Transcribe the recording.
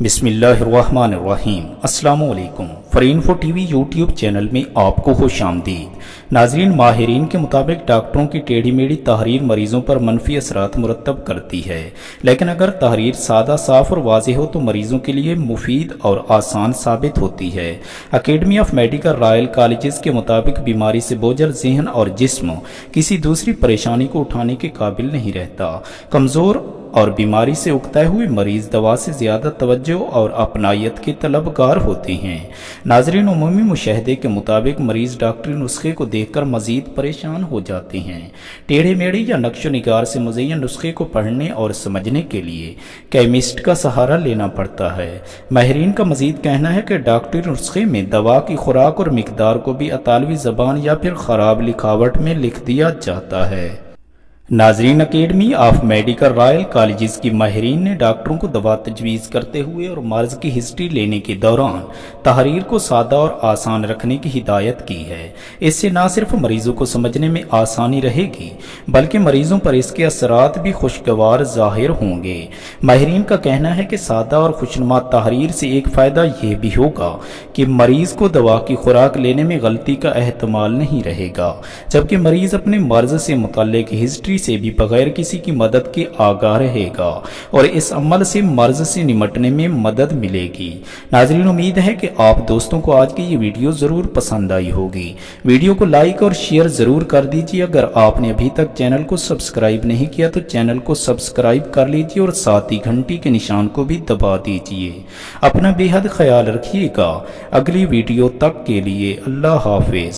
बिस्मिल्लाहिर्रहमानिर्रहीम। अस्सलाम वालेकुम। फरीनफो टीवी यूट्यूब चैनल में आपको खुशामदीद। नाजरीन, माहिरीन के मुताबिक डॉक्टरों की टेढ़ी मेढ़ी तहरीर मरीजों पर मनफी असरात मुरतब करती है, लेकिन अगर तहरीर सादा, साफ और वाज़ेह हो तो मरीजों के लिए मुफीद और आसान साबित होती है। Academy of medical royal colleges के मुताबिक बीमारी से बोझल जहन और जिस्म किसी दूसरी परेशानी को उठाने के काबिल नहीं रहता। कमज़ोर और बीमारी से उकताए हुए मरीज दवा से ज़्यादा तवज्जो और अपनायत के तलबगार होते हैं। नाजरीन, उमूमी मुशाहदे के मुताबिक मरीज डॉक्टरी नुस्खे को देखकर मज़ीद परेशान हो जाते हैं। टेढ़े मेढ़े या नक्शो निगार से मुज़य्यन नुस्खे को पढ़ने और समझने के लिए केमिस्ट का सहारा लेना पड़ता है। माहिरीन का मज़ीद कहना है कि डॉक्टरी नुस्खे में दवा की खुराक और मिकदार को भी इतालवी ज़बान या फिर ख़राब लिखावट में लिख दिया जाता है। नाजरीन, academy of medical royal colleges की माहिरीन ने डॉक्टरों को दवा तजवीज़ करते हुए और मर्ज़ की हिस्ट्री लेने के दौरान तहरीर को सादा और आसान रखने की हिदायत की है। इससे न सिर्फ मरीज़ों को समझने में आसानी रहेगी बल्कि मरीज़ों पर इसके असरात भी खुशगवार ज़ाहिर होंगे। माहिरीन का कहना है कि सादा और खुशनुमा तहरीर से एक फ़ायदा यह भी होगा कि मरीज़ को दवा की खुराक लेने में गलती का एहतमाल नहीं रहेगा, जबकि मरीज़ अपने मर्ज़ से मुतल्लिक़ हिस्ट्री से भी बगैर किसी की मदद के आगाह रहेगा और इस अमल से मर्ज से निमटने में मदद मिलेगी। नाजरीन, उम्मीद है कि आप दोस्तों को आज की ये वीडियो ज़रूर पसंद आई होगी। वीडियो को लाइक और शेयर ज़रूर कर दीजिए। अगर आपने अभी तक चैनल को सब्सक्राइब नहीं किया तो चैनल को सब्सक्राइब कर लीजिए और साथ ही घंटी के निशान को भी दबा दीजिए। अपना बेहद ख्याल रखिएगा। अगली वीडियो तक के लिए अल्लाह हाफिज।